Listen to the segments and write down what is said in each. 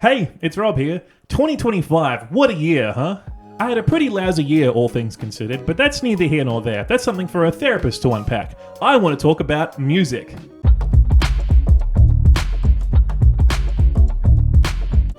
Hey, it's Rob here. 2025, what a year, huh? I had a pretty lousy year, all things considered, but that's neither here nor there. That's something for a therapist to unpack. I want to talk about music.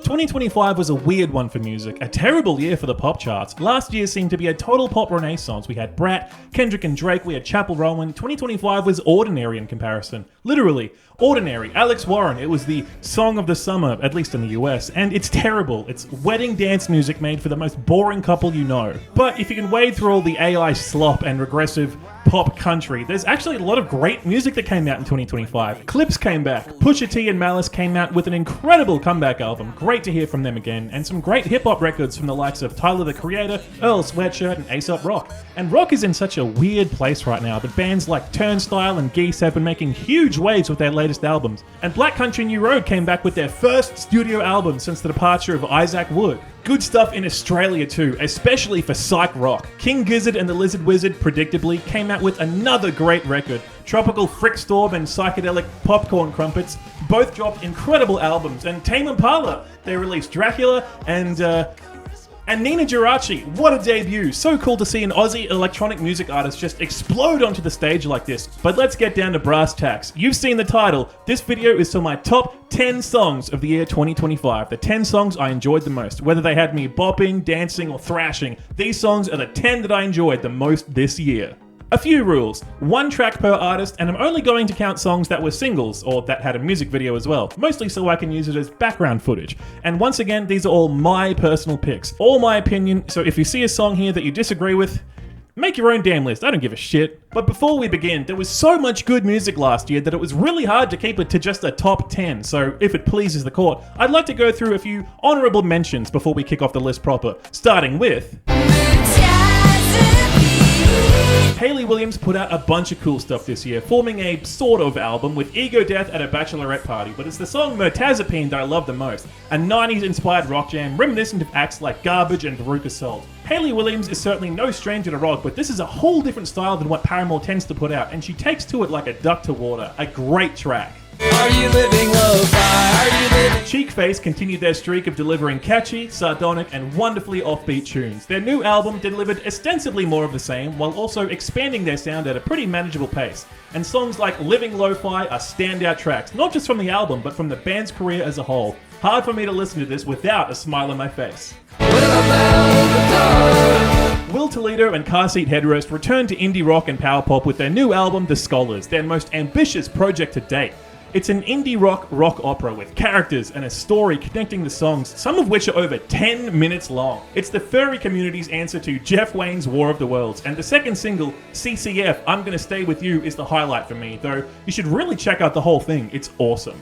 2025 was a weird one for music, a terrible year for the pop charts. Last year seemed to be a total pop renaissance. We had Brat, Kendrick and Drake, we had Chappell Rowan. 2025 was ordinary in comparison. Literally, ordinary. Alex Warren, it was the song of the summer, at least in the US, and it's terrible. It's wedding dance music made for the most boring couple you know. But if you can wade through all the AI slop and regressive pop country, there's actually a lot of great music that came out in 2025. Clips came back. Pusha T and Malice came out with an incredible comeback album. Great to hear from them again. And some great hip-hop records from the likes of Tyler the Creator, Earl Sweatshirt, and A$AP Rock. And rock is in such a weird place right now that bands like Turnstile and Geese have been making huge waves with their latest albums. And Black Country New Road came back with their first studio album since the departure of Isaac Wood. Good stuff in Australia too, especially for psych rock. King Gizzard and the Lizard Wizard, predictably, came out with another great record. Tropical Frickstorm and Psychedelic Popcorn Crumpets both dropped incredible albums. And Tame Impala, they released Dracula and ninajirachi. What a debut. So cool to see an Aussie electronic music artist just explode onto the stage like this. But let's get down to brass tacks. You've seen the title. This video is to my top 10 songs of the year 2025. The 10 songs I enjoyed the most. Whether they had me bopping, dancing, or thrashing, these songs are the 10 that I enjoyed the most this year. A few rules. 1 track per artist, and I'm only going to count songs that were singles, or that had a music video as well, mostly so I can use it as background footage. And once again, these are all my personal picks, all my opinion, so if you see a song here that you disagree with, make your own damn list, I don't give a shit. But before we begin, there was so much good music last year that it was really hard to keep it to just a top 10, so if it pleases the court, I'd like to go through a few honourable mentions before we kick off the list proper, starting with... Hayley Williams put out a bunch of cool stuff this year, forming a sort of album with Ego Death at a bachelorette party, but it's the song Mirtazapine that I love the most, a 90s inspired rock jam reminiscent of acts like Garbage and Veruca Salt. Hayley Williams is certainly no stranger to rock, but this is a whole different style than what Paramore tends to put out, and she takes to it like a duck to water. A great track. Are you living lo-fi? Are you living... Cheekface continued their streak of delivering catchy, sardonic, and wonderfully offbeat tunes. Their new album delivered ostensibly more of the same, while also expanding their sound at a pretty manageable pace. And songs like Living Lo-Fi are standout tracks, not just from the album, but from the band's career as a whole. Hard for me to listen to this without a smile on my face. Will Toledo and Car Seat Headrest returned to indie rock and power pop with their new album, The Scholars, their most ambitious project to date. It's an indie rock opera with characters and a story connecting the songs, some of which are over 10 minutes long. It's the furry community's answer to Jeff Wayne's War of the Worlds, and the second single, CCF, I'm Gonna Stay With You, is the highlight for me, though you should really check out the whole thing, it's awesome.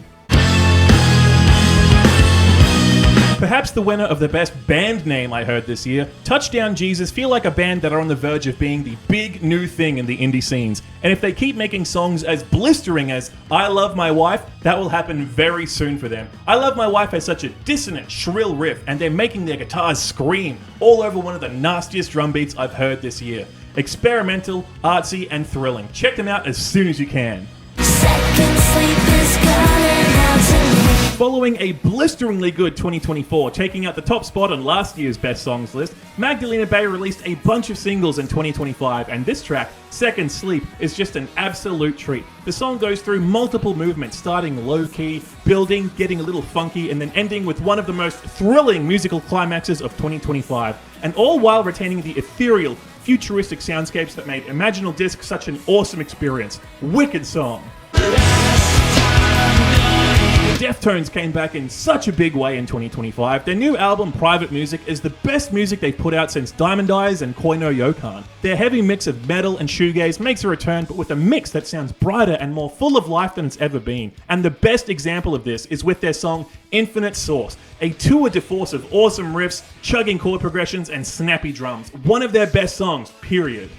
Perhaps the winner of the best band name I heard this year, Touchdown Jesus feel like a band that are on the verge of being the big new thing in the indie scenes. And if they keep making songs as blistering as I Love My Wife, that will happen very soon for them. I Love My Wife has such a dissonant, shrill riff, and they're making their guitars scream all over one of the nastiest drum beats I've heard this year. Experimental, artsy, and thrilling. Check them out as soon as you can. Second sleep is coming out to me. Following a blisteringly good 2024, taking out the top spot on last year's best songs list, Magdalena Bay released a bunch of singles in 2025, and this track, Second Sleep, is just an absolute treat. The song goes through multiple movements, starting low-key, building, getting a little funky, and then ending with one of the most thrilling musical climaxes of 2025, and all while retaining the ethereal, futuristic soundscapes that made Imaginal Disc such an awesome experience. Wicked song. Deftones came back in such a big way in 2025. Their new album, Private Music, is the best music they've put out since Diamond Eyes and Koi no Yokan. Their heavy mix of metal and shoegaze makes a return, but with a mix that sounds brighter and more full of life than it's ever been. And the best example of this is with their song, Infinite Source, a tour de force of awesome riffs, chugging chord progressions, and snappy drums. One of their best songs, period.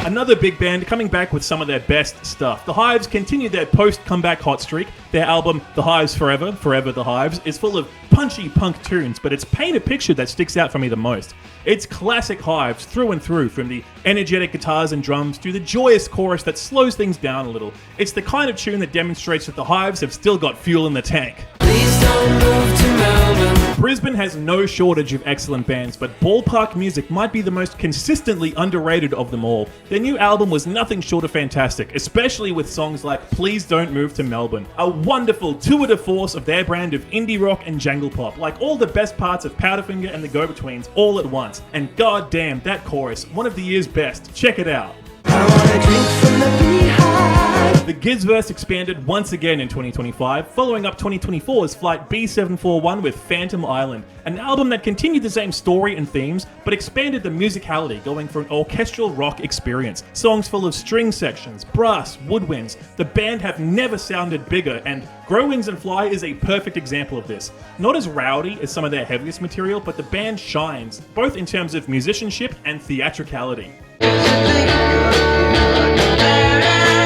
Another big band coming back with some of their best stuff. The Hives continue their post-comeback hot streak. Their album, The Hives Forever, Forever the Hives, is full of punchy punk tunes, but it's paint a picture that sticks out for me the most. It's classic Hives through and through, from the energetic guitars and drums to the joyous chorus that slows things down a little. It's the kind of tune that demonstrates that the Hives have still got fuel in the tank. Please don't move to Melbourne. Brisbane has no shortage of excellent bands, but Ballpark Music might be the most consistently underrated of them all. Their new album was nothing short of fantastic, especially with songs like Please Don't Move to Melbourne, a wonderful tour de force of their brand of indie rock and jangle pop, like all the best parts of Powderfinger and the Go-Betweens all at once. And goddamn, that chorus, one of the year's best. Check it out. I wanna drink from the beehive. The Gizverse expanded once again in 2025, following up 2024's Flight B741 with Phantom Island, an album that continued the same story and themes, but expanded the musicality, going for an orchestral rock experience. Songs full of string sections, brass, woodwinds. The band have never sounded bigger, and Grow Wings and Fly is a perfect example of this. Not as rowdy as some of their heaviest material, but the band shines, both in terms of musicianship and theatricality.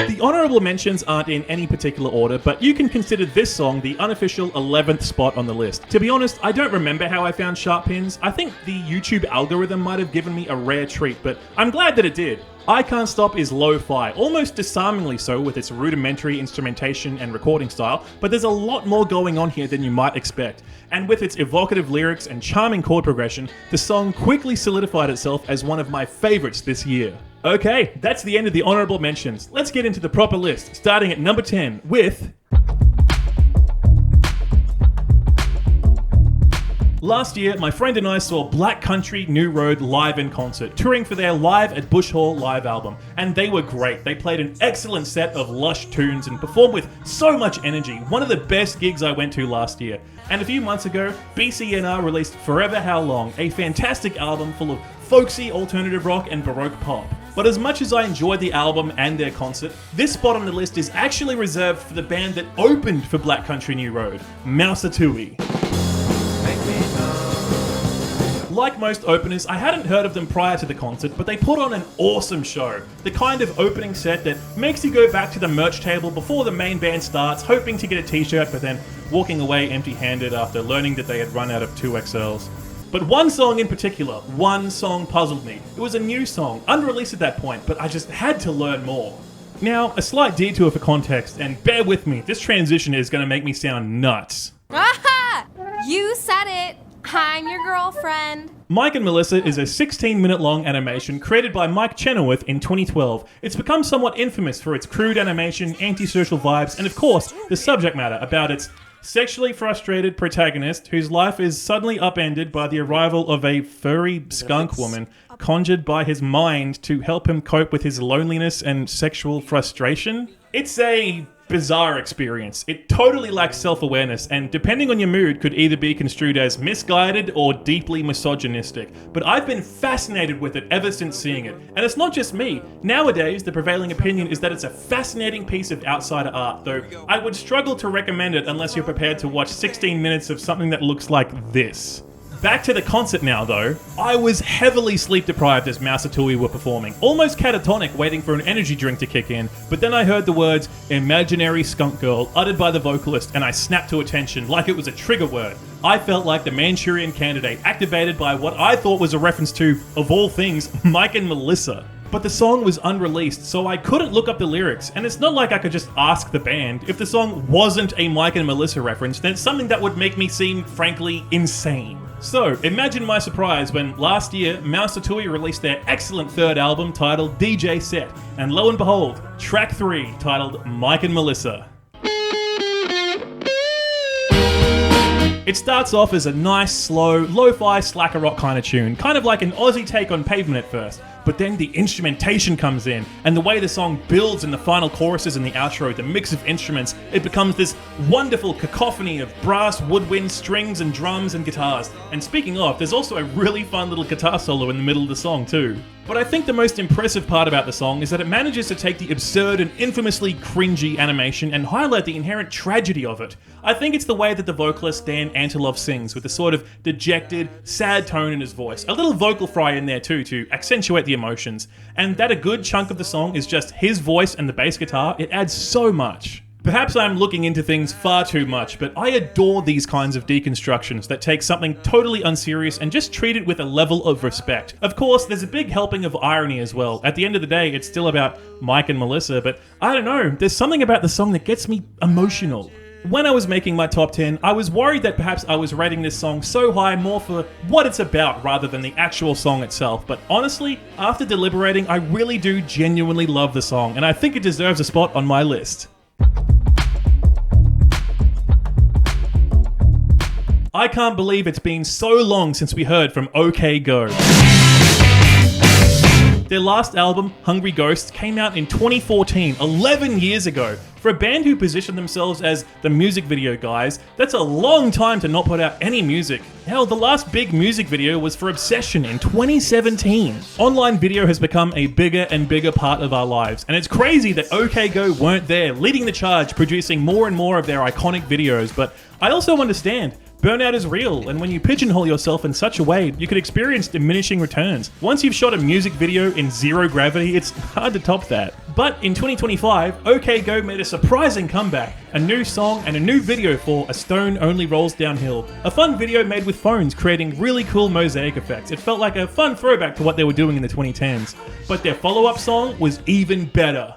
The honourable mentions aren't in any particular order, but you can consider this song the unofficial 11th spot on the list. To be honest, I don't remember how I found Sharp Pins. I think the YouTube algorithm might have given me a rare treat, but I'm glad that it did. I Can't Stop is lo-fi, almost disarmingly so with its rudimentary instrumentation and recording style, but there's a lot more going on here than you might expect. And with its evocative lyrics and charming chord progression, the song quickly solidified itself as one of my favourites this year. Okay, that's the end of the honourable mentions. Let's get into the proper list, starting at number 10 with... Last year, my friend and I saw Black Country New Road live in concert, touring for their Live at Bush Hall live album, and they were great. They played an excellent set of lush tunes and performed with so much energy, one of the best gigs I went to last year. And a few months ago, BCNR released Forever How Long, a fantastic album full of folksy alternative rock and baroque pop. But as much as I enjoyed the album and their concert, this spot on the list is actually reserved for the band that opened for Black Country New Road, Mouseatouille. Like most openers, I hadn't heard of them prior to the concert, but they put on an awesome show. The kind of opening set that makes you go back to the merch table before the main band starts, hoping to get a t-shirt, but then walking away empty-handed after learning that they had run out of 2XLs. But one song in particular, one song puzzled me. It was a new song, unreleased at that point, but I just had to learn more. Now, a slight detour for context, and bear with me, this transition is going to make me sound nuts. Aha! You said it! I'm your girlfriend. Mike and Melissa is a 16-minute long animation created by Mike Chenoweth in 2012. It's become somewhat infamous for its crude animation, antisocial vibes, and of course, the subject matter about its sexually frustrated protagonist whose life is suddenly upended by the arrival of a furry skunk woman conjured by his mind to help him cope with his loneliness and sexual frustration. It's a bizarre experience. It totally lacks self-awareness, and depending on your mood, could either be construed as misguided or deeply misogynistic. But I've been fascinated with it ever since seeing it. And it's not just me. Nowadays, the prevailing opinion is that it's a fascinating piece of outsider art, though I would struggle to recommend it unless you're prepared to watch 16 minutes of something that looks like this. Back to the concert now, though. I was heavily sleep deprived as Mouseatouille were performing, almost catatonic, waiting for an energy drink to kick in, but then I heard the words "imaginary skunk girl" uttered by the vocalist, and I snapped to attention like it was a trigger word. I felt like the Manchurian Candidate, activated by what I thought was a reference to, of all things, Mike and Melissa. But the song was unreleased, so I couldn't look up the lyrics, and it's not like I could just ask the band. If the song wasn't a Mike and Melissa reference, then it's something that would make me seem, frankly, insane. So, imagine my surprise when last year, Mouseatouille released their excellent third album titled DJ Set, and lo and behold, track 3 titled Mike and Melissa. It starts off as a nice, slow, lo-fi slacker rock kind of tune, kind of like an Aussie take on Pavement at first. But then the instrumentation comes in, and the way the song builds in the final choruses and the outro, the mix of instruments, it becomes this wonderful cacophony of brass, woodwind, strings, and drums and guitars. And speaking of, there's also a really fun little guitar solo in the middle of the song too. But I think the most impressive part about the song is that it manages to take the absurd and infamously cringy animation and highlight the inherent tragedy of it. I think it's the way that the vocalist Dan Antilov sings, with a sort of dejected, sad tone in his voice. A little vocal fry in there too to accentuate the the emotions. And that a good chunk of the song is just his voice and the bass guitar, it adds so much. Perhaps I'm looking into things far too much, but I adore these kinds of deconstructions that take something totally unserious and just treat it with a level of respect. Of course, there's a big helping of irony as well. At the end of the day, it's still about Mike and Melissa, but I don't know, there's something about the song that gets me emotional. When I was making my top 10, I was worried that perhaps I was rating this song so high more for what it's about rather than the actual song itself, but honestly, after deliberating, I really do genuinely love the song, and I think it deserves a spot on my list. I can't believe it's been so long since we heard from OK Go. Their last album, Hungry Ghosts, came out in 2014, 11 years ago. For a band who positioned themselves as the music video guys, that's a long time to not put out any music. Hell, the last big music video was for Obsession in 2017. Online video has become a bigger and bigger part of our lives, and it's crazy that OK Go weren't there, leading the charge, producing more and more of their iconic videos, but I also understand. Burnout is real, and when you pigeonhole yourself in such a way, you could experience diminishing returns. Once you've shot a music video in zero gravity, it's hard to top that. But in 2025, OK Go made a surprising comeback. A new song and a new video for A Stone Only Rolls Downhill. A fun video made with phones, creating really cool mosaic effects. It felt like a fun throwback to what they were doing in the 2010s. But their follow-up song was even better.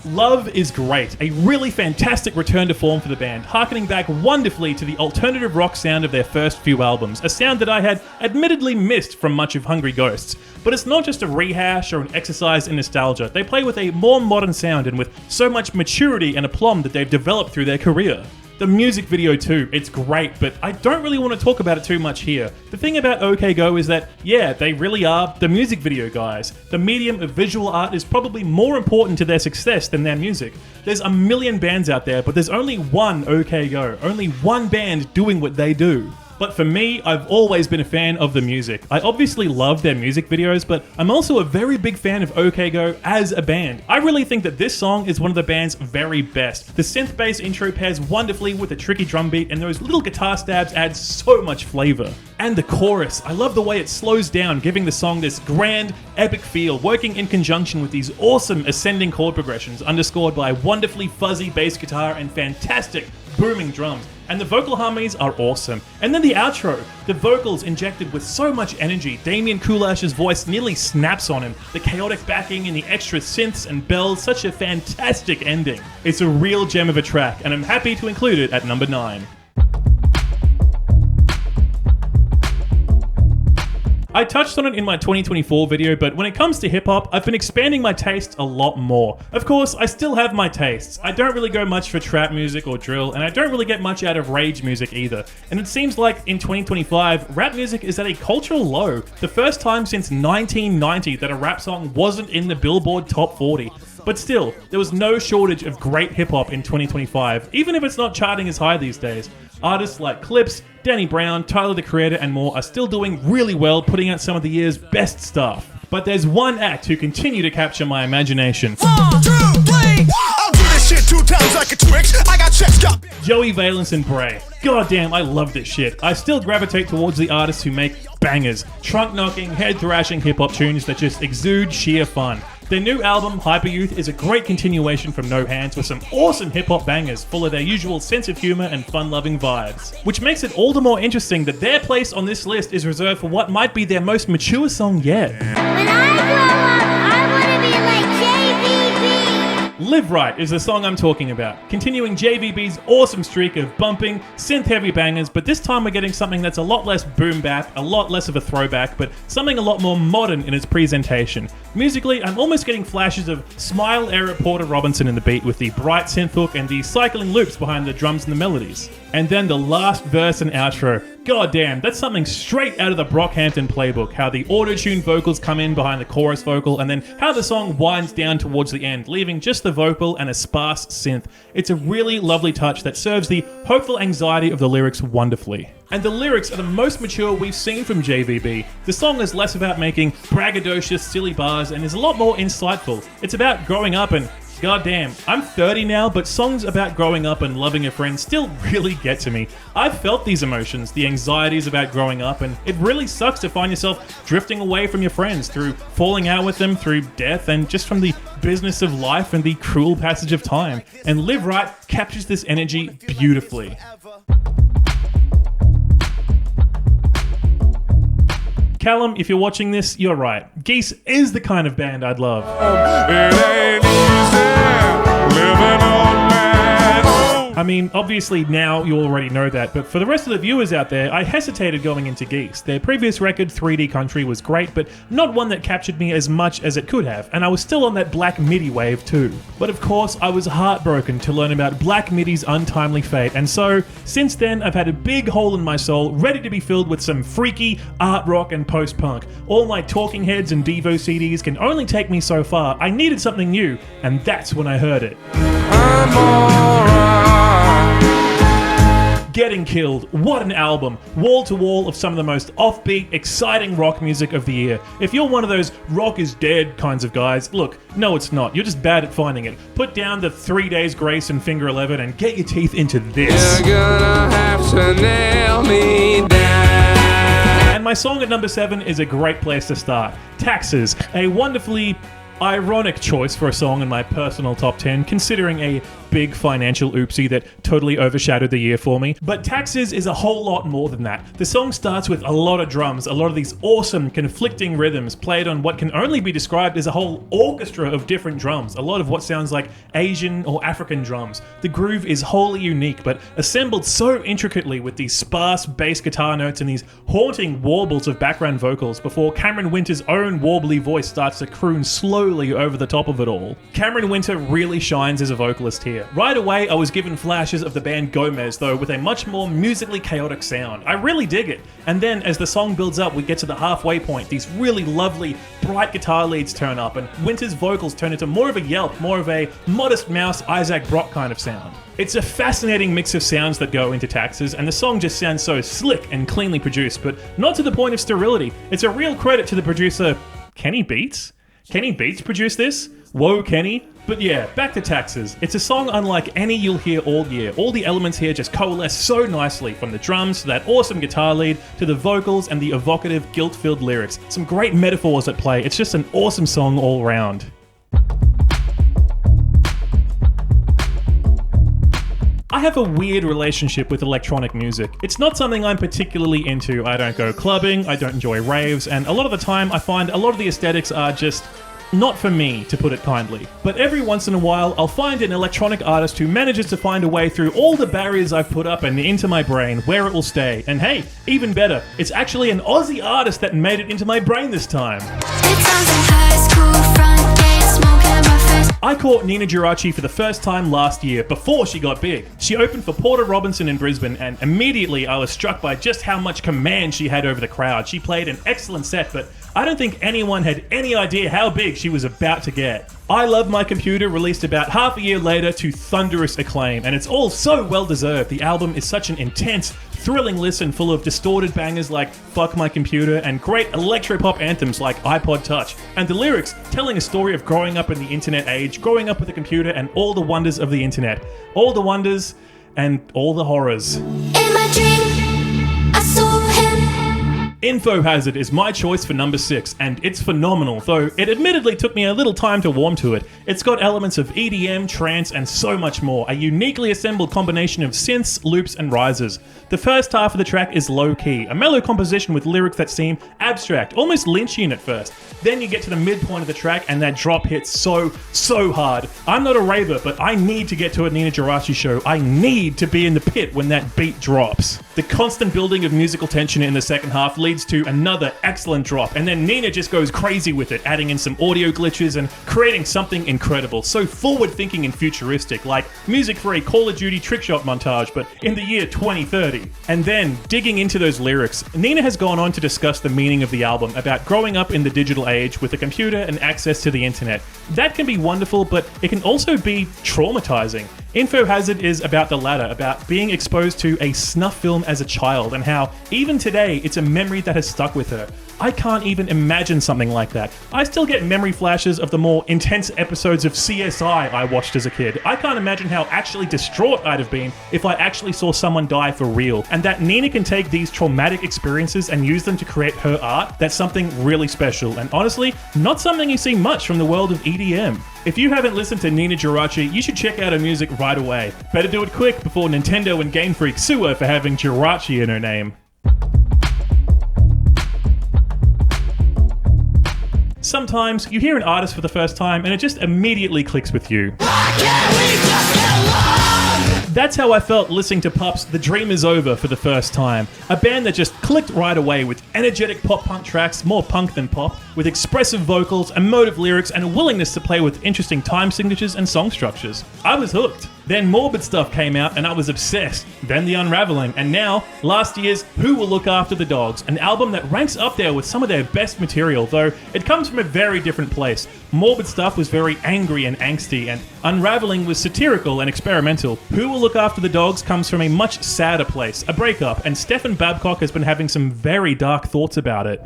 Love is great, a really fantastic return to form for the band, harkening back wonderfully to the alternative rock sound of their first few albums, a sound that I had admittedly missed from much of Hungry Ghosts. But it's not just a rehash or an exercise in nostalgia, they play with a more modern sound and with so much maturity and aplomb that they've developed through their career. The music video too, it's great, but I don't really want to talk about it too much here. The thing about OK Go is that, yeah, they really are the music video guys. The medium of visual art is probably more important to their success than their music. There's a million bands out there, but there's only one OK Go, only one band doing what they do. But for me, I've always been a fan of the music. I obviously love their music videos, but I'm also a very big fan of OK Go as a band. I really think that this song is one of the band's very best. The synth bass intro pairs wonderfully with a tricky drum beat, and those little guitar stabs add so much flavor. And the chorus, I love the way it slows down, giving the song this grand, epic feel, working in conjunction with these awesome ascending chord progressions, underscored by wonderfully fuzzy bass guitar and fantastic booming drums. And the vocal harmonies are awesome. And then the outro, the vocals injected with so much energy. Damien Koolash's voice nearly snaps on him. The chaotic backing and the extra synths and bells, such a fantastic ending. It's a real gem of a track, and I'm happy to include it at number 9. I touched on it in my 2024 video, but when it comes to hip-hop, I've been expanding my taste a lot more. Of course, I still have my tastes. I don't really go much for trap music or drill, and I don't really get much out of rage music either. And it seems like in 2025, rap music is at a cultural low. The first time since 1990 that a rap song wasn't in the Billboard Top 40. But still, there was no shortage of great hip-hop in 2025, even if it's not charting as high these days. Artists like Clips, Danny Brown, Tyler the Creator, and more are still doing really well, putting out some of the year's best stuff. But there's one act who continue to capture my imagination. 1, 2, 3. I'll do this shit 2 times like a Twix. I got checks, got Joey Valence and Bray. God damn, I love this shit. I still gravitate towards the artists who make bangers, trunk-knocking, head-thrashing hip-hop tunes that just exude sheer fun. Their new album, Hyper Youth, is a great continuation from No Hands with some awesome hip-hop bangers full of their usual sense of humor and fun-loving vibes. Which makes it all the more interesting that their place on this list is reserved for what might be their most mature song yet. When I grow up, I want to be like JVB. Live Right is the song I'm talking about, continuing JVB's awesome streak of bumping, synth-heavy bangers, but this time we're getting something that's a lot less boom bap, a lot less of a throwback, but something a lot more modern in its presentation. Musically, I'm almost getting flashes of Smile-era Porter Robinson in the beat with the bright synth hook and the cycling loops behind the drums and the melodies. And then the last verse and outro. God damn, that's something straight out of the Brockhampton playbook, how the auto-tuned vocals come in behind the chorus vocal, and then how the song winds down towards the end, leaving just the vocal and a sparse synth. It's a really lovely touch that serves the hopeful anxiety of the lyrics wonderfully. And the lyrics are the most mature we've seen from JVB. The song is less about making braggadocious, silly bars and is a lot more insightful. It's about growing up and Goddamn, I'm 30 now, but songs about growing up and loving a friend still really get to me. I've felt these emotions, the anxieties about growing up, and it really sucks to find yourself drifting away from your friends through falling out with them, through death, and just from the business of life and the cruel passage of time. And Live Right captures this energy beautifully. Callum, if you're watching this, you're right. Geese is the kind of band I'd love. It ain't easy living on man. I mean, obviously now you already know that, but for the rest of the viewers out there, I hesitated going into Geese. Their previous record, 3D Country, was great, but not one that captured me as much as it could have, and I was still on that Black Midi wave too. But of course, I was heartbroken to learn about Black Midi's untimely fate, and so, since then, I've had a big hole in my soul, ready to be filled with some freaky art rock and post-punk. All my Talking Heads and Devo CDs can only take me so far. I needed something new, and that's when I heard it. I'm alright. Getting Killed, what an album. Wall to wall of some of the most offbeat, exciting rock music of the year. If you're one of those rock is dead kinds of guys, look, no it's not, you're just bad at finding it. Put down the 3 Days Grace and Finger 11 and get your teeth into this. You're gonna have to nail me down. And my song at number 7 is a great place to start. Taxes, a wonderfully ironic choice for a song in my personal top 10, considering a big financial oopsie that totally overshadowed the year for me. But Taxes is a whole lot more than that. The song starts with a lot of drums, a lot of these awesome conflicting rhythms played on what can only be described as a whole orchestra of different drums, a lot of what sounds like Asian or African drums. The groove is wholly unique, but assembled so intricately with these sparse bass guitar notes and these haunting warbles of background vocals before Cameron Winter's own warbly voice starts to croon slowly over the top of it all. Cameron Winter really shines as a vocalist here. Right away, I was given flashes of the band Gomez, though with a much more musically chaotic sound. I really dig it. And then, as the song builds up, we get to the halfway point. These really lovely, bright guitar leads turn up, and Winter's vocals turn into more of a yelp, more of a Modest Mouse, Isaac Brock kind of sound. It's a fascinating mix of sounds that go into Taxes, and the song just sounds so slick and cleanly produced, but not to the point of sterility. It's a real credit to the producer, Kenny Beats? Kenny Beats produced this? Whoa, Kenny. But yeah, back to Taxes. It's a song unlike any you'll hear all year. All the elements here just coalesce so nicely, from the drums to that awesome guitar lead to the vocals and the evocative, guilt-filled lyrics. Some great metaphors at play. It's just an awesome song all round. I have a weird relationship with electronic music. It's not something I'm particularly into. I don't go clubbing, I don't enjoy raves, and a lot of the time I find a lot of the aesthetics are just not for me, to put it kindly. But every once in a while, I'll find an electronic artist who manages to find a way through all the barriers I've put up and into my brain, where it will stay. And hey, even better, it's actually an Aussie artist that made it into my brain this time. I caught ninajirachi for the first time last year, before she got big. She opened for Porter Robinson in Brisbane, and immediately I was struck by just how much command she had over the crowd. She played an excellent set, but I don't think anyone had any idea how big she was about to get. I Love My Computer released about half a year later to thunderous acclaim, and it's all so well deserved. The album is such an intense, thrilling listen full of distorted bangers like Fuck My Computer and great electropop anthems like iPod Touch, and the lyrics telling a story of growing up in the internet age, growing up with a computer and all the wonders of the internet. All the wonders and all the horrors. In my dream, I saw him. Info Hazard is my choice for number 6, and it's phenomenal, though it admittedly took me a little time to warm to it. It's got elements of EDM, trance, and so much more, a uniquely assembled combination of synths, loops, and risers. The first half of the track is low-key, a mellow composition with lyrics that seem abstract, almost Lynchian at first. Then you get to the midpoint of the track, and that drop hits so hard. I'm not a raver, but I need to get to a ninajirachi show. I need to be in the pit when that beat drops. The constant building of musical tension in the second half leads to another excellent drop, and then Nina just goes crazy with it, adding in some audio glitches and creating something incredible, so forward-thinking and futuristic, like music for a Call of Duty trickshot montage, but in the year 2030. And then, digging into those lyrics, Nina has gone on to discuss the meaning of the album, about growing up in the digital age with a computer and access to the internet. That can be wonderful, but it can also be traumatizing. Info Hazard is about the latter, about being exposed to a snuff film as a child and how, even today, it's a memory that has stuck with her. I can't even imagine something like that. I still get memory flashes of the more intense episodes of CSI I watched as a kid. I can't imagine how actually distraught I'd have been if I actually saw someone die for real. And that Nina can take these traumatic experiences and use them to create her art, that's something really special. And honestly, not something you see much from the world of EDM. If you haven't listened to Ninajirachi, you should check out her music right away. Better do it quick before Nintendo and Game Freak sue her for having Jirachi in her name. Sometimes you hear an artist for the first time and it just immediately clicks with you. That's how I felt listening to Pup's The Dream Is Over for the first time. A band that just clicked right away with energetic pop-punk tracks, more punk than pop, with expressive vocals, emotive lyrics, and a willingness to play with interesting time signatures and song structures. I was hooked. Then Morbid Stuff came out and I was obsessed. Then The Unraveling, and now, last year's Who Will Look After the Dogs, an album that ranks up there with some of their best material, though it comes from a very different place. Morbid Stuff was very angry and angsty, and Unraveling was satirical and experimental. Who Will Look After the Dogs comes from a much sadder place, a breakup, and Stefan Babcock has been having some very dark thoughts about it.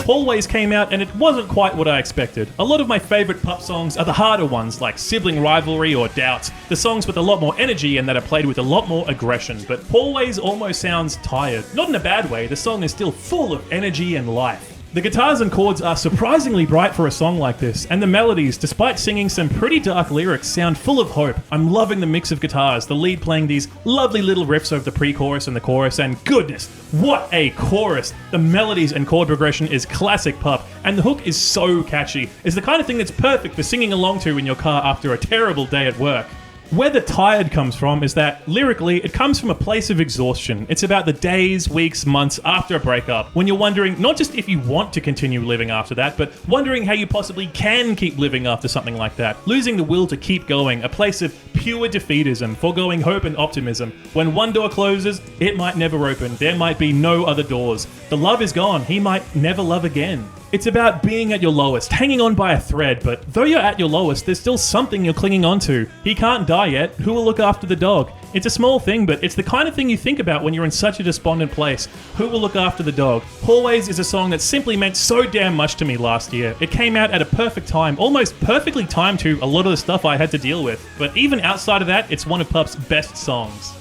Always came out and it wasn't quite what I expected. A lot of my favourite Pup songs are the harder ones like Sibling Rivalry or Doubts, the songs with a lot more energy and that are played with a lot more aggression, but Always almost sounds tired. Not in a bad way, the song is still full of energy and life. The guitars and chords are surprisingly bright for a song like this, and the melodies, despite singing some pretty dark lyrics, sound full of hope. I'm loving the mix of guitars, the lead playing these lovely little riffs over the pre-chorus and the chorus, and goodness, what a chorus! The melodies and chord progression is classic Pup, and the hook is so catchy. It's the kind of thing that's perfect for singing along to in your car after a terrible day at work. Where the tired comes from is that, lyrically, it comes from a place of exhaustion. It's about the days, weeks, months after a breakup, when you're wondering not just if you want to continue living after that, but wondering how you possibly can keep living after something like that. Losing the will to keep going, a place of pure defeatism, foregoing hope and optimism. When one door closes, it might never open. There might be no other doors. The love is gone. He might never love again. It's about being at your lowest, hanging on by a thread, but though you're at your lowest, there's still something you're clinging on to. He can't die yet. Who will look after the dog? It's a small thing, but it's the kind of thing you think about when you're in such a despondent place. Who will look after the dog? Always is a song that simply meant so damn much to me last year. It came out at a perfect time, almost perfectly timed to a lot of the stuff I had to deal with. But even outside of that, it's one of Pup's best songs.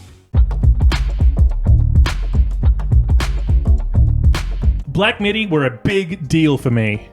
Black Midi were a big deal for me.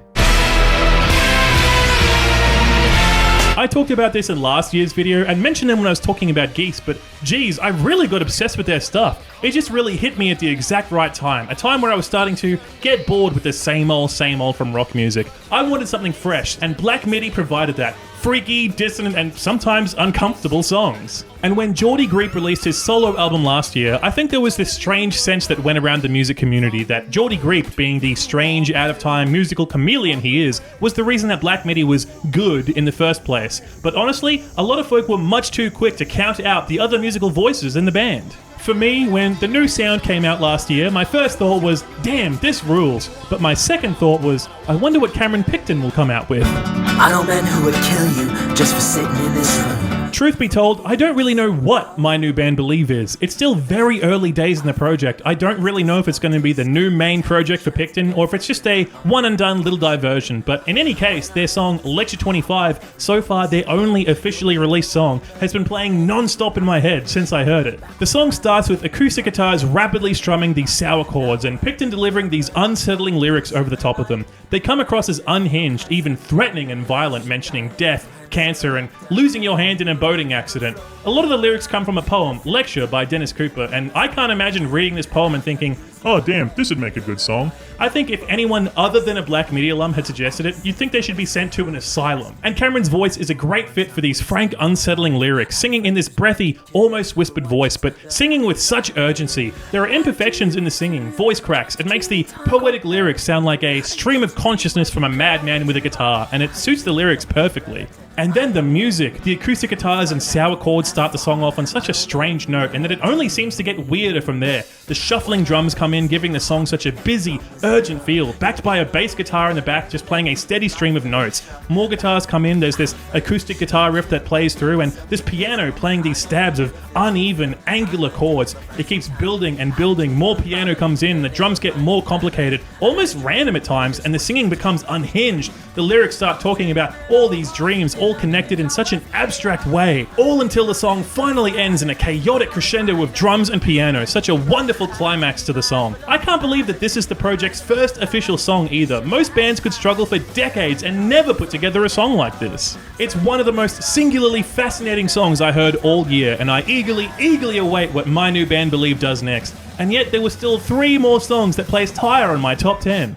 I talked about this in last year's video and mentioned them when I was talking about Geese, but geez, I really got obsessed with their stuff. It just really hit me at the exact right time, a time where I was starting to get bored with the same old from rock music. I wanted something fresh, and Black Midi provided that. Freaky, dissonant, and sometimes uncomfortable songs. And when Jordy Griep released his solo album last year, I think there was this strange sense that went around the music community that Jordy Griep, being the strange, out-of-time musical chameleon he is, was the reason that Black Midi was good in the first place. But honestly, a lot of folk were much too quick to count out the other musical voices in the band. For me, when the new sound came out last year, my first thought was, damn, this rules. But my second thought was, I wonder what Cameron Picton will come out with. I know men who would kill you just for sitting in this room. Truth be told, I don't really know what my new band Believe is. It's still very early days in the project. I don't really know if it's going to be the new main project for Picton or if it's just a one-and-done little diversion. But in any case, their song Lecture 25, so far their only officially released song, has been playing non-stop in my head since I heard it. The song starts with acoustic guitars rapidly strumming these sour chords and Picton delivering these unsettling lyrics over the top of them. They come across as unhinged, even threatening and violent, mentioning death, cancer, and losing your hand in a boating accident. A lot of the lyrics come from a poem, Lecture by Dennis Cooper, and I can't imagine reading this poem and thinking, oh damn, this would make a good song. I think if anyone other than a Black Midi alum had suggested it, you'd think they should be sent to an asylum. And Cameron's voice is a great fit for these frank, unsettling lyrics, singing in this breathy, almost whispered voice, but singing with such urgency. There are imperfections in the singing, voice cracks. It makes the poetic lyrics sound like a stream of consciousness from a madman with a guitar, and it suits the lyrics perfectly. And then the music. The acoustic guitars and sour chords start the song off on such a strange note, and that it only seems to get weirder from there. The shuffling drums come come in, giving the song such a busy, urgent feel, backed by a bass guitar in the back just playing a steady stream of notes. More guitars come in, there's this acoustic guitar riff that plays through, and this piano playing these stabs of uneven, angular chords. It keeps building and building, more piano comes in, the drums get more complicated, almost random at times, and the singing becomes unhinged. The lyrics start talking about all these dreams, all connected in such an abstract way, all until the song finally ends in a chaotic crescendo of drums and piano, such a wonderful climax to the song. I can't believe that this is the project's first official song either. Most bands could struggle for decades and never put together a song like this. It's one of the most singularly fascinating songs I heard all year, and I eagerly await what my new band Believe does next. And yet there were still 3 more songs that placed higher on my top 10.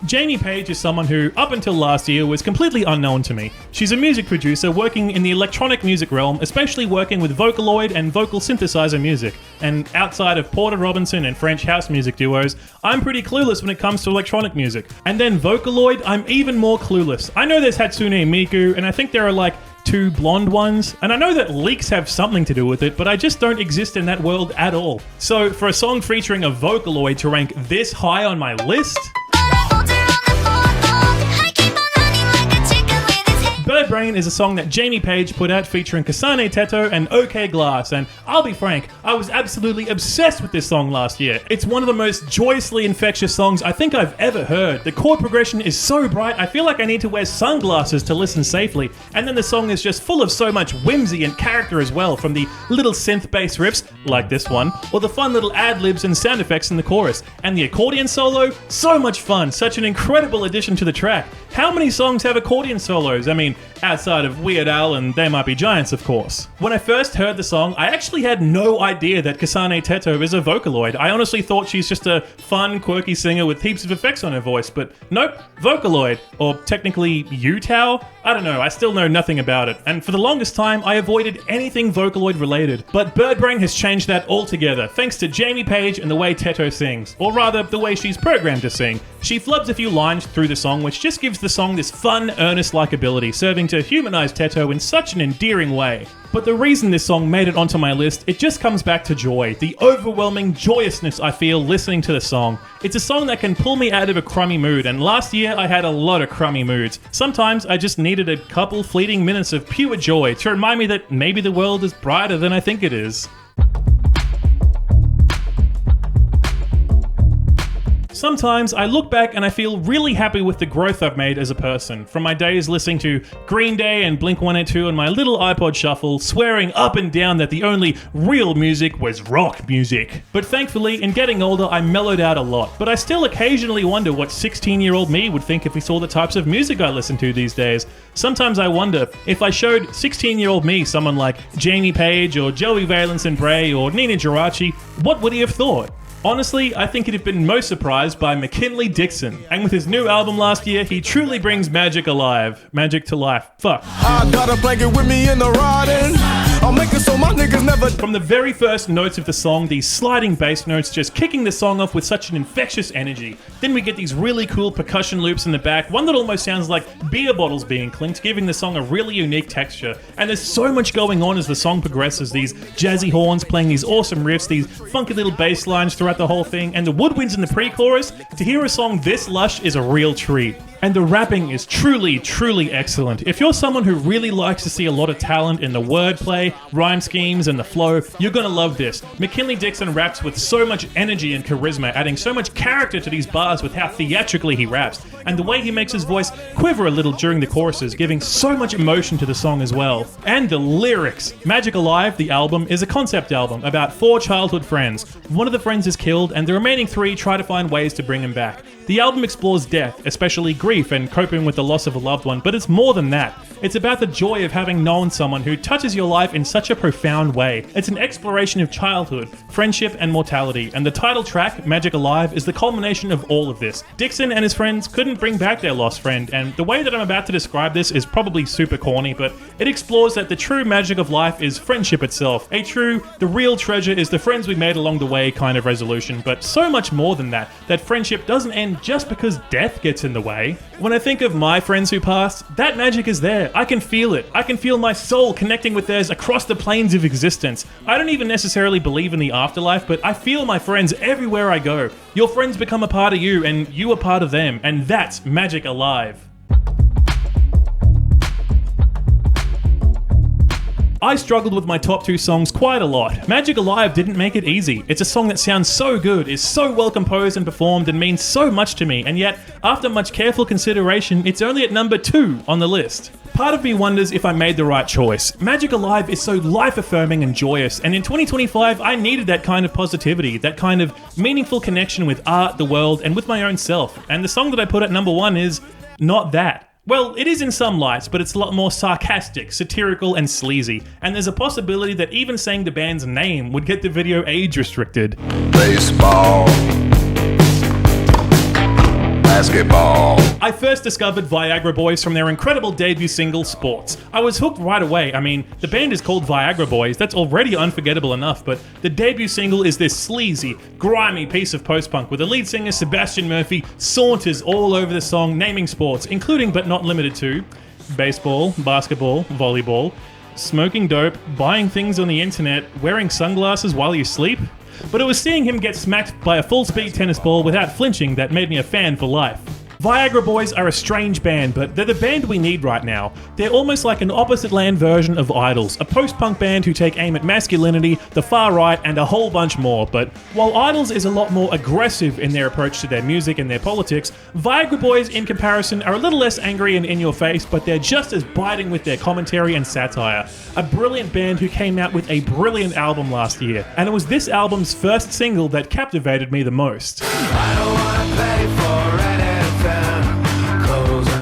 Jamie Page is someone who, up until last year, was completely unknown to me. She's a music producer working in the electronic music realm, especially working with Vocaloid and vocal synthesizer music. And outside of Porter Robinson and French house music duos, I'm pretty clueless when it comes to electronic music. And then Vocaloid, I'm even more clueless. I know there's Hatsune Miku, and I think there are like 2 blonde ones, and I know that leaks have something to do with it, but I just don't exist in that world at all. So for a song featuring a Vocaloid to rank this high on my list... Bird Brain is a song that Jamie Page put out featuring Kasane Teto and OK Glass, and I'll be frank, I was absolutely obsessed with this song last year. It's one of the most joyously infectious songs I think I've ever heard. The chord progression is so bright, I feel like I need to wear sunglasses to listen safely, and then the song is just full of so much whimsy and character as well, from the little synth bass riffs, like this one, or the fun little ad-libs and sound effects in the chorus. And the accordion solo, so much fun, such an incredible addition to the track. How many songs have accordion solos? I mean, outside of Weird Al and They Might Be Giants, of course. When I first heard the song, I actually had no idea that Kasane Teto is a Vocaloid. I honestly thought she's just a fun, quirky singer with heaps of effects on her voice, but nope, Vocaloid. Or technically, Utao? I don't know, I still know nothing about it. And for the longest time, I avoided anything Vocaloid related. But Bird Brain has changed that altogether, thanks to Jamie Page and the way Teto sings. Or rather, the way she's programmed to sing. She flubs a few lines through the song, which just gives the song this fun, earnest likability, serving to humanize Teto in such an endearing way. But the reason this song made it onto my list, it just comes back to joy. The overwhelming joyousness I feel listening to the song. It's a song that can pull me out of a crummy mood, and last year I had a lot of crummy moods. Sometimes I just needed a couple fleeting minutes of pure joy to remind me that maybe the world is brighter than I think it is. Sometimes I look back and I feel really happy with the growth I've made as a person. From my days listening to Green Day and Blink-182 on my little iPod Shuffle, swearing up and down that the only real music was rock music. But thankfully, in getting older, I mellowed out a lot. But I still occasionally wonder what 16-year-old me would think if he saw the types of music I listen to these days. Sometimes I wonder, if I showed 16-year-old me someone like Jamie Page or Joey Valence and Bray or Ninajirachi, what would he have thought? Honestly, I think he'd have been most surprised by McKinley Dixon. And with his new album last year, he truly brings magic alive. Magic to life. Fuck. I got a blanket with me in the riding. I'll make it so my niggas never. From the very first notes of the song, these sliding bass notes just kicking the song off with such an infectious energy. Then we get these really cool percussion loops in the back, one that almost sounds like beer bottles being clinked, giving the song a really unique texture. And there's so much going on as the song progresses, these jazzy horns playing these awesome riffs, these funky little bass lines throughout the whole thing, and the woodwinds in the pre-chorus. To hear a song this lush is a real treat. And the rapping is truly, truly excellent. If you're someone who really likes to see a lot of talent in the wordplay, rhyme schemes, and the flow, you're gonna love this. McKinley Dixon raps with so much energy and charisma, adding so much character to these bars with how theatrically he raps, and the way he makes his voice quiver a little during the choruses, giving so much emotion to the song as well. And the lyrics. Magic Alive, the album, is a concept album about 4 childhood friends. One of the friends is killed, and the remaining 3 try to find ways to bring him back. The album explores death, especially grief and coping with the loss of a loved one, but it's more than that. It's about the joy of having known someone who touches your life in such a profound way. It's an exploration of childhood, friendship, and mortality, and the title track, Magic Alive, is the culmination of all of this. Dixon and his friends couldn't bring back their lost friend, and the way that I'm about to describe this is probably super corny, but it explores that the true magic of life is friendship itself. The real treasure is the friends we made along the way kind of resolution, but so much more than that, that friendship doesn't end happen just because death gets in the way. When I think of my friends who passed, that magic is there. I can feel it. I can feel my soul connecting with theirs across the planes of existence. I don't even necessarily believe in the afterlife, but I feel my friends everywhere I go. Your friends become a part of you, and you are part of them, and that's magic alive. I struggled with my top 2 songs quite a lot. Magic Alive didn't make it easy. It's a song that sounds so good, is so well composed and performed, and means so much to me, and yet, after much careful consideration, it's only at number 2 on the list. Part of me wonders if I made the right choice. Magic Alive is so life-affirming and joyous, and in 2025, I needed that kind of positivity, that kind of meaningful connection with art, the world, and with my own self. And the song that I put at number 1 is not that. Well, it is in some lights, but it's a lot more sarcastic, satirical, and sleazy. And there's a possibility that even saying the band's name would get the video age restricted. Baseball. Basketball. I first discovered Viagra Boys from their incredible debut single, Sports. I was hooked right away. I mean, the band is called Viagra Boys, that's already unforgettable enough, but the debut single is this sleazy, grimy piece of post-punk where the lead singer Sebastian Murphy saunters all over the song naming sports, including but not limited to baseball, basketball, volleyball, smoking dope, buying things on the internet, wearing sunglasses while you sleep. But it was seeing him get smacked by a full-speed tennis ball without flinching that made me a fan for life. Viagra Boys are a strange band, but they're the band we need right now. They're almost like an opposite land version of Idols, a post-punk band who take aim at masculinity, the far right, and a whole bunch more. But while Idols is a lot more aggressive in their approach to their music and their politics, Viagra Boys, in comparison, are a little less angry and in your face, but they're just as biting with their commentary and satire. A brilliant band who came out with a brilliant album last year, and it was this album's first single that captivated me the most. I don't wanna pay for anything.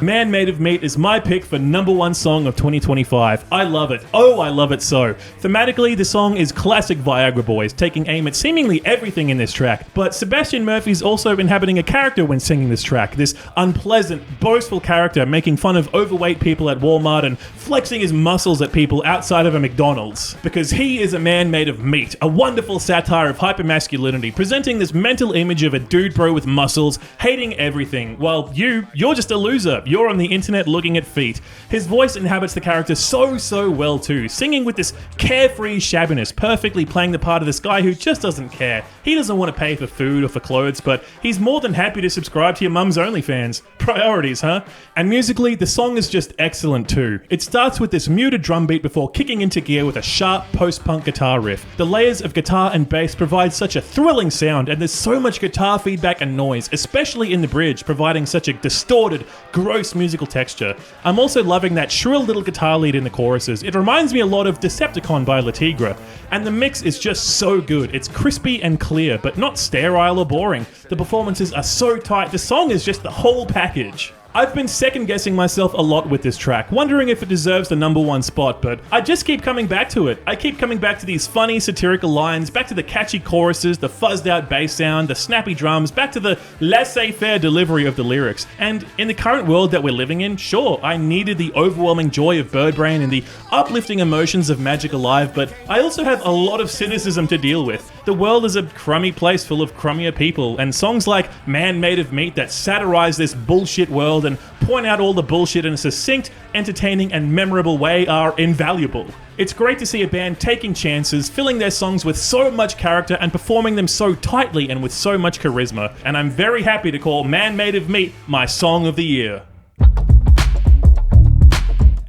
Man Made of Meat is my pick for number 1 song of 2025. I love it. Oh, I love it so. Thematically, the song is classic Viagra Boys, taking aim at seemingly everything in this track. But Sebastian Murphy's also inhabiting a character when singing this track. This unpleasant, boastful character making fun of overweight people at Walmart and flexing his muscles at people outside of a McDonald's. Because he is a man made of meat, a wonderful satire of hypermasculinity, presenting this mental image of a dude bro with muscles, hating everything, while you're just a loser. You're on the internet looking at feet. His voice inhabits the character so well too, singing with this carefree shabbiness, perfectly playing the part of this guy who just doesn't care. He doesn't want to pay for food or for clothes, but he's more than happy to subscribe to your mum's OnlyFans. Priorities, huh? And musically, the song is just excellent too. It starts with this muted drum beat before kicking into gear with a sharp post-punk guitar riff. The layers of guitar and bass provide such a thrilling sound, and there's so much guitar feedback and noise, especially in the bridge, providing such a distorted, gross musical texture. I'm also loving that shrill little guitar lead in the choruses. It reminds me a lot of Decepticon by Latigra. And the mix is just so good. It's crispy and clear, but not sterile or boring. The performances are so tight. The song is just the whole package. I've been second-guessing myself a lot with this track, wondering if it deserves the number 1 spot, but I just keep coming back to it. I keep coming back to these funny, satirical lines, back to the catchy choruses, the fuzzed-out bass sound, the snappy drums, back to the laissez-faire delivery of the lyrics. And in the current world that we're living in, sure, I needed the overwhelming joy of Birdbrain and the uplifting emotions of Magic Alive, but I also have a lot of cynicism to deal with. The world is a crummy place full of crummier people, and songs like Man Made of Meat that satirize this bullshit world and point out all the bullshit in a succinct, entertaining, and memorable way are invaluable. It's great to see a band taking chances, filling their songs with so much character and performing them so tightly and with so much charisma, and I'm very happy to call Man Made of Meat my song of the year.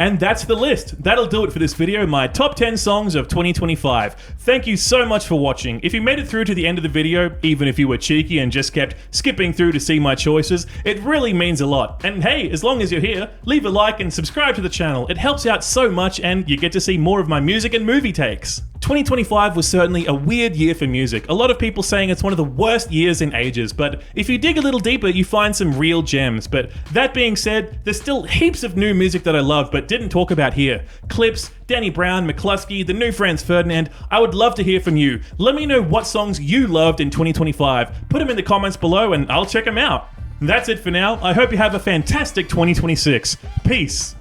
And that's the list. That'll do it for this video, my top 10 songs of 2025. Thank you so much for watching. If you made it through to the end of the video, even if you were cheeky and just kept skipping through to see my choices, it really means a lot. And hey, as long as you're here, leave a like and subscribe to the channel. It helps out so much and you get to see more of my music and movie takes. 2025 was certainly a weird year for music. A lot of people saying it's one of the worst years in ages, but if you dig a little deeper, you find some real gems. But that being said, there's still heaps of new music that I love but didn't talk about here. Clips, Danny Brown, McCluskey, the new Franz Ferdinand. I would love to hear from you. Let me know what songs you loved in 2025. Put them in the comments below and I'll check them out. That's it for now. I hope you have a fantastic 2026. Peace.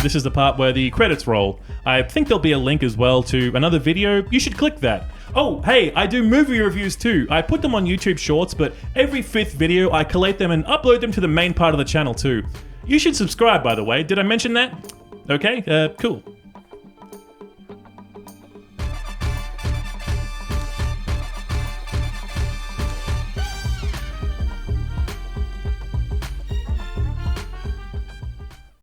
This is the part where the credits roll. I think there'll be a link as well to another video. You should click that. Oh, hey, I do movie reviews too. I put them on YouTube Shorts, but every 5th video I collate them and upload them to the main part of the channel too. You should subscribe, by the way. Did I mention that? Okay, cool.